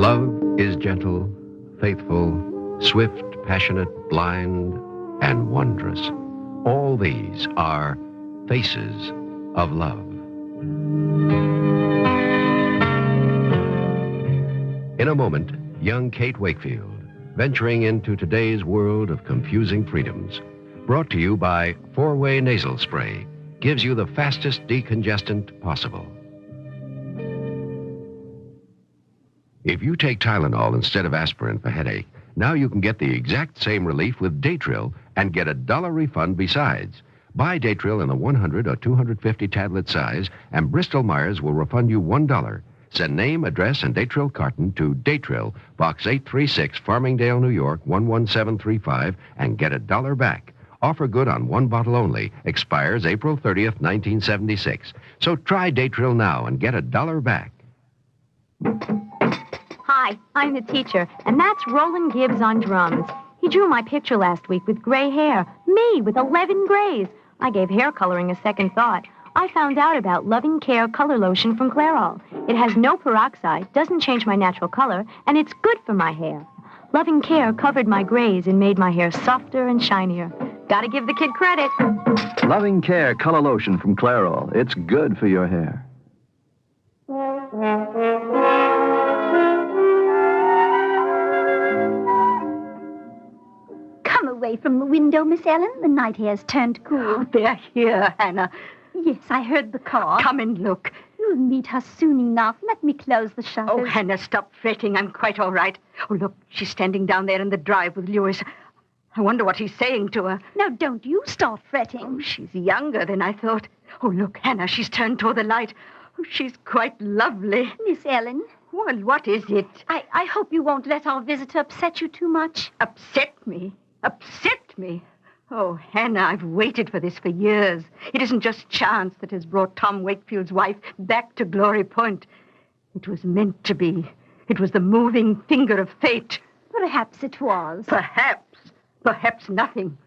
Love is gentle, faithful, swift, passionate, blind, and wondrous. All these are faces of love. In a moment, young Kate Wakefield, venturing into today's world of confusing freedoms. Brought to you by 4-Way Nasal Spray. Gives you the fastest decongestant possible. If you take Tylenol instead of aspirin for headache, now you can get the exact same relief with Datril and get $1 refund besides. Buy Datril in the 100 or 250 tablet size, and Bristol-Myers will refund you $1. Send name, address, and Datril carton to Datril, Box 836, Farmingdale, New York, 11735, and get $1 back. Offer good on one bottle only. Expires April 30th, 1976. So try Datril now and get $1 back. Hi, I'm the teacher, and that's Roland Gibbs on drums. He drew my picture last week with gray hair. Me, with 11 grays. I gave hair coloring a second thought. I found out about Loving Care Color Lotion from Clairol. It has no peroxide, doesn't change my natural color, and it's good for my hair. Loving Care covered my grays and made my hair softer and shinier. Gotta give the kid credit. Loving Care Color Lotion from Clairol. It's good for your hair. Come away from the window, Miss Ellen. The night air's turned cool. Oh, they're here, Hannah. Yes, I heard the car. Come and look. You'll meet her soon enough. Let me close the shutters. Oh, Hannah, stop fretting. I'm quite all right. Oh, look, she's standing down there in the drive with Lewis. I wonder what he's saying to her. Now, don't you start fretting. Oh, she's younger than I thought. Oh, look, Hannah, she's turned toward the light. Oh, she's quite lovely. Miss Ellen. Well, what is it? I hope you won't let our visitor upset you too much. Upset me? Upset me? Oh, Hannah, I've waited for this for years. It isn't just chance that has brought Tom Wakefield's wife back to Glory Point. It was meant to be. It was the moving finger of fate. Perhaps it was. Perhaps nothing.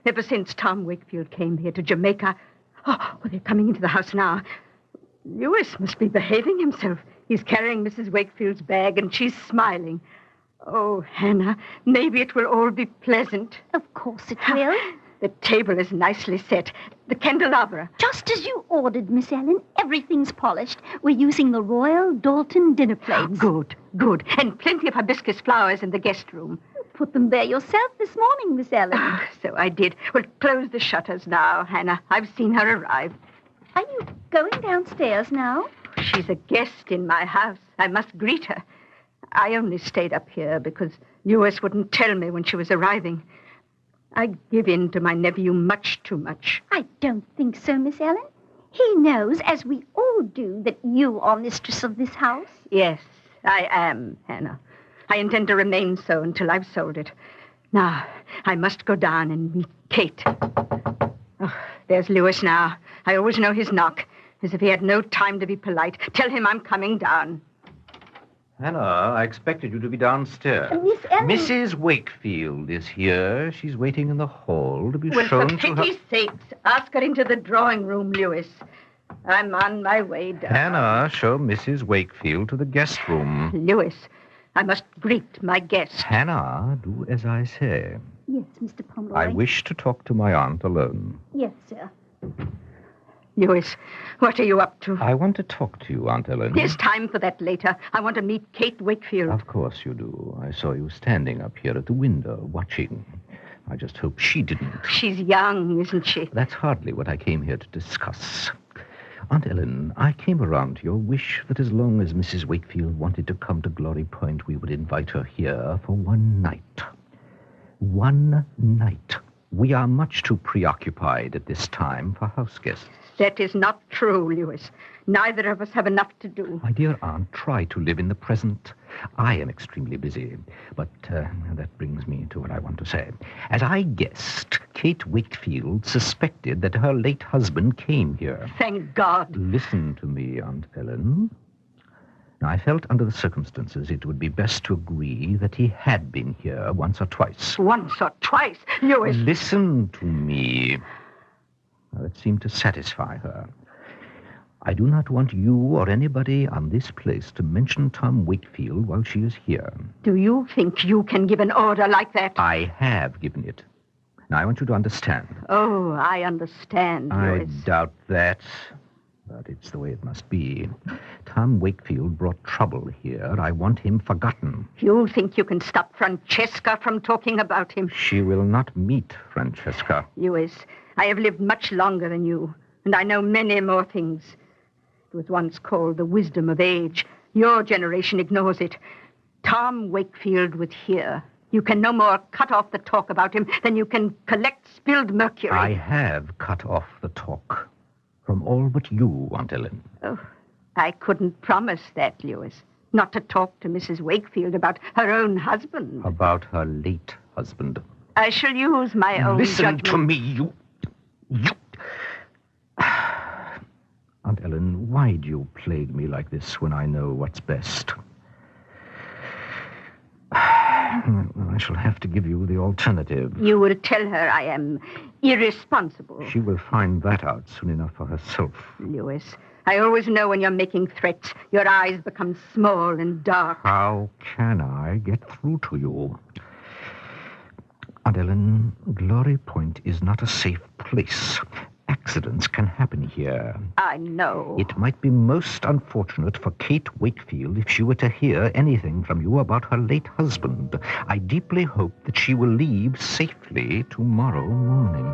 Ever since Tom Wakefield came here to Jamaica... Oh, they're coming into the house now. Lewis must be behaving himself. He's carrying Mrs. Wakefield's bag, and she's smiling. Oh, Hannah, maybe it will all be pleasant. Of course it will. The table is nicely set. The candelabra. Just as you ordered, Miss Ellen. Everything's polished. We're using the Royal Dalton dinner plates. Good. And plenty of hibiscus flowers in the guest room. You put them there yourself this morning, Miss Ellen. So I did. Well, close the shutters now, Hannah. I've seen her arrive. Are you going downstairs now? She's a guest in my house. I must greet her. I only stayed up here because Lewis wouldn't tell me when she was arriving. I give in to my nephew much too much. I don't think so, Miss Ellen. He knows, as we all do, that you are mistress of this house. Yes, I am, Hannah. I intend to remain so until I've sold it. Now, I must go down and meet Kate. Oh, there's Lewis now. I always know his knock, as if he had no time to be polite. Tell him I'm coming down. Hannah, I expected you to be downstairs. Miss Ellen... Mrs. Wakefield is here. She's waiting in the hall to be Well, shown for to her... pity's sakes, ask her into the drawing room, Lewis. I'm on my way down. Hannah, show Mrs. Wakefield to the guest room. Lewis, I must greet my guest. Hannah, do as I say. Yes, Mr. Pomeroy. I wish to talk to my aunt alone. Yes, sir. Lewis, what are you up to? I want to talk to you, Aunt Ellen. There's time for that later. I want to meet Kate Wakefield. Of course you do. I saw you standing up here at the window, watching. I just hope she didn't. She's young, isn't she? That's hardly what I came here to discuss. Aunt Ellen, I came around to your wish that as long as Mrs. Wakefield wanted to come to Glory Point, we would invite her here for one night. One night. We are much too preoccupied at this time for house guests. That is not true, Lewis. Neither of us have enough to do. My dear aunt, try to live in the present. I am extremely busy, but that brings me to what I want to say. As I guessed, Kate Wakefield suspected that her late husband came here. Thank God. Listen to me, Aunt Ellen. Now, I felt under the circumstances it would be best to agree that he had been here once or twice. Once or twice? Lewis. Listen to me. Now, that seemed to satisfy her. I do not want you or anybody on this place to mention Tom Wakefield while she is here. Do you think you can give an order like that? I have given it. Now, I want you to understand. Oh, I understand, I Lewis. doubt that, but it's the way it must be. Tom Wakefield brought trouble here. I want him forgotten. You think you can stop Francesca from talking about him? She will not meet Francesca. Lewis, I have lived much longer than you, and I know many more things. It was once called the wisdom of age. Your generation ignores it. Tom Wakefield was here. You can no more cut off the talk about him than you can collect spilled mercury. I have cut off the talk from all but you, Aunt Ellen. Oh, I couldn't promise that, Lewis. Not to talk to Mrs. Wakefield about her own husband. About her late husband. I shall use my own Listen judgment. to me, you... Aunt Ellen, why do you plague me like this when I know what's best? I shall have to give you the alternative. You will tell her I am irresponsible. She will find that out soon enough for herself. Lewis, I always know when you're making threats. Your eyes become small and dark. How can I get through to you? Aunt Ellen, Glory Point is not a safe place. Accidents can happen here. I know. It might be most unfortunate for Kate Wakefield if she were to hear anything from you about her late husband. I deeply hope that she will leave safely tomorrow morning.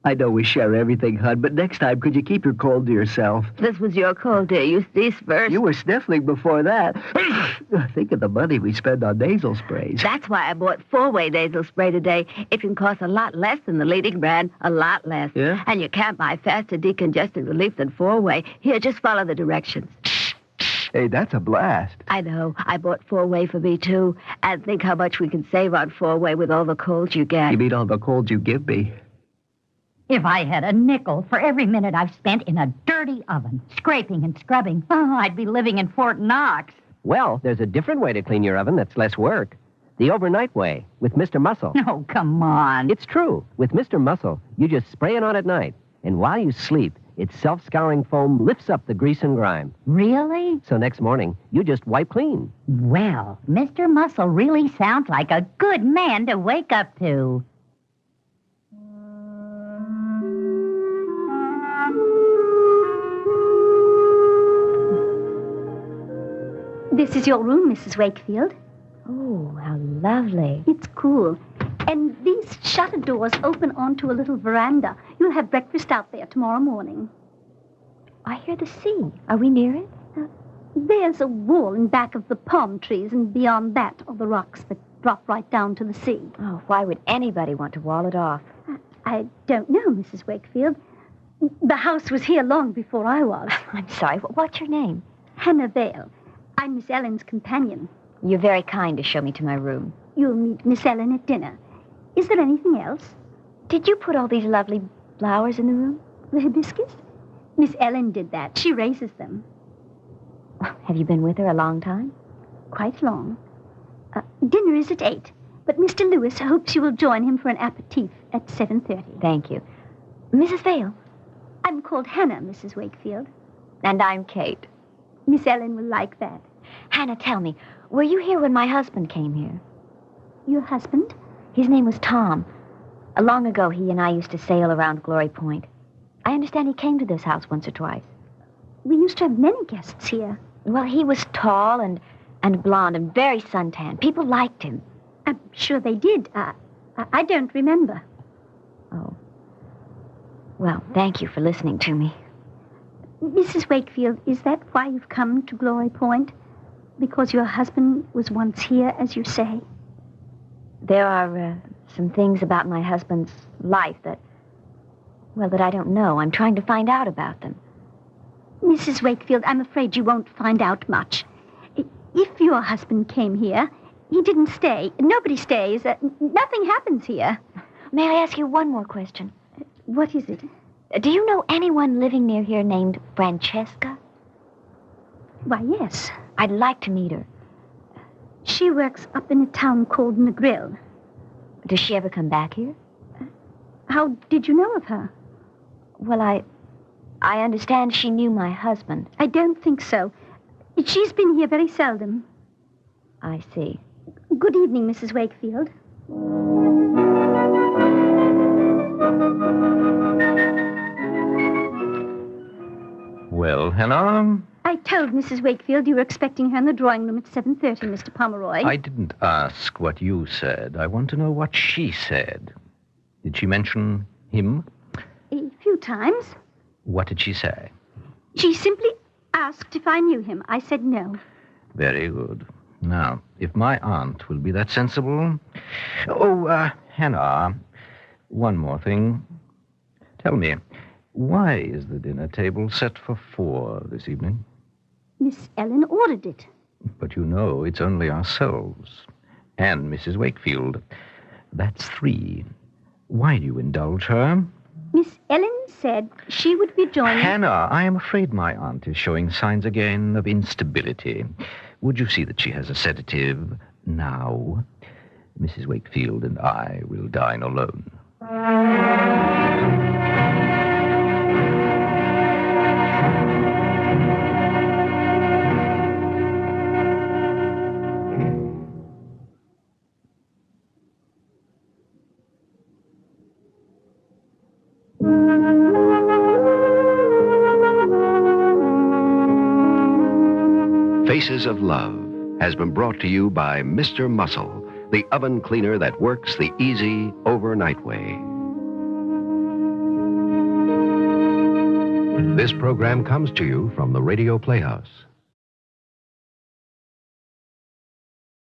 I know we share everything, hon, but next time, could you keep your cold to yourself? This was your cold, dear. You sneezed first. You were sniffling before that. Think of the money we spend on nasal sprays. That's why I bought 4-way nasal spray today. It can cost a lot less than the leading brand, a lot less. Yeah? And you can't buy faster decongestant relief than 4-way. Here, just follow the directions. Hey, that's a blast. I know. I bought 4-way for me, too. And think how much we can save on 4-way with all the colds you get. You mean all the colds you give me? If I had a nickel for every minute I've spent in a dirty oven, scraping and scrubbing, I'd be living in Fort Knox. Well, there's a different way to clean your oven that's less work. The overnight way, with Mr. Muscle. Oh, come on. It's true. With Mr. Muscle, you just spray it on at night. And while you sleep, its self-scouring foam lifts up the grease and grime. Really? So next morning, you just wipe clean. Well, Mr. Muscle really sounds like a good man to wake up to. This is your room, Mrs. Wakefield. Oh, how lovely. It's cool. And these shutter doors open onto a little veranda. You'll have breakfast out there tomorrow morning. I hear the sea. Are we near it? There's a wall in back of the palm trees, and beyond that are the rocks that drop right down to the sea. Oh, why would anybody want to wall it off? I don't know, Mrs. Wakefield. The house was here long before I was. I'm sorry. What's your name? Hannah Vale. I'm Miss Ellen's companion. You're very kind to show me to my room. You'll meet Miss Ellen at dinner. Is there anything else? Did you put all these lovely flowers in the room? The hibiscus? Miss Ellen did that. She raises them. Have you been with her a long time? Quite long. Dinner is at 8, but Mr. Lewis hopes you will join him for an aperitif at 7:30. Thank you. Mrs. Vale? I'm called Hannah, Mrs. Wakefield. And I'm Kate. Miss Ellen will like that. Hannah, tell me, were you here when my husband came here? Your husband? His name was Tom. Long ago, he and I used to sail around Glory Point. I understand he came to this house once or twice. We used to have many guests here. Well, he was tall and blonde and very suntan. People liked him. I'm sure they did. I don't remember. Oh. Well, thank you for listening to me. Mrs. Wakefield, is that why you've come to Glory Point? Because your husband was once here, as you say? There are some things about my husband's life that I don't know. I'm trying to find out about them. Mrs. Wakefield, I'm afraid you won't find out much. If your husband came here, he didn't stay. Nobody stays. Nothing happens here. May I ask you one more question? What is it? Do you know anyone living near here named Francesca? Why, yes. I'd like to meet her. She works up in a town called Negril. Does she ever come back here? How did you know of her? Well, I understand she knew my husband. I don't think so. She's been here very seldom. I see. Good evening, Mrs. Wakefield. Well, Hannah? I told Mrs. Wakefield you were expecting her in the drawing room at 7:30, Mr. Pomeroy. I didn't ask what you said. I want to know what she said. Did she mention him? A few times. What did she say? She simply asked if I knew him. I said no. Very good. Now, if my aunt will be that sensible... Oh, Hannah, one more thing. Tell me, why is the dinner table set for 4 this evening? Miss Ellen ordered it. But you know it's only ourselves and Mrs. Wakefield. That's 3. Why do you indulge her? Miss Ellen said she would be joining... Hannah, I am afraid my aunt is showing signs again of instability. Would you see that she has a sedative now? Mrs. Wakefield and I will dine alone. Faces of Love has been brought to you by Mr. Muscle, the oven cleaner that works the easy overnight way. This program comes to you from the Radio Playhouse.